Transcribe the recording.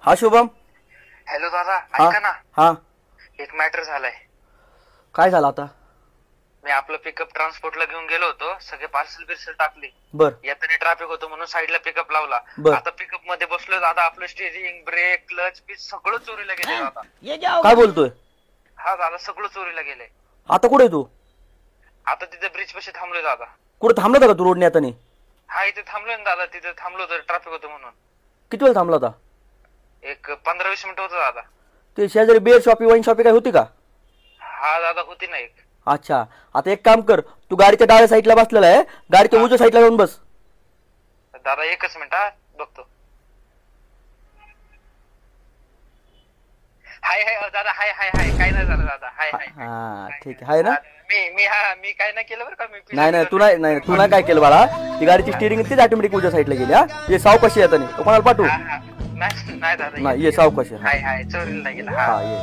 हा शुभम. हॅलो दादा, हा ऐका ना. हा. एक मॅटर झालाय. काय झालं आता? मी आपलं पिकअप ट्रान्सपोर्टला घेऊन गेलो होतो, सगळे पार्सल बिर्सल टाकले. बर येताना ट्रॅफिक होतं म्हणून साईडला पिकअप लावला. बर. आता पिकअप मध्ये बसलोय दादा, आपलं स्टेरिंग, ब्रेक, क्लच पीस सगळं चोरीला गेले दादा. काय बोलतोय? हा दादा, सगळं चोरीला गेलंय. आता कुठे तू? आता तिथे ब्रिज पाशी थांबलोय दादा. कुठे थांबला होता का तू रोडने आता? नाही, हा इथे थांबलोय ना दादा, तिथे थांबलो होतो, ट्रॅफिक होतं म्हणून. किती वेळ थांबला होता? एक 15-20 मिनिटं होतं दादा. ते शेजारी बिअर शॉपी, वाईन शॉपी काय होती का? हा दादा, होती ना एक. अच्छा, आता एक काम कर, तू गाडीच्या डाव्या साईडला बसलेला आहे, गाडीच्या उजव्या साईडला जाऊन बस. दादा एकच मिनिट, हा बघतो. हाय हाय दादा, हाय हाय हाय, काय नाही झालं दादा, हाय हाय. हा ठीक आहे ना. मी काय नाही केलं बरं का. मी नाही नाही, तू नाही काय केलं बाळा. ती गाडीची स्टिअरिंग तीच ऑटोमॅटिक उजव्या साईडला गेली. हा ये सावकाशी येतं नाही, तो कोणाला पाठवू? नाही दादा, नाही ये सावकाशी. हाय हाय, चोरीला नाही गेला. हा ये.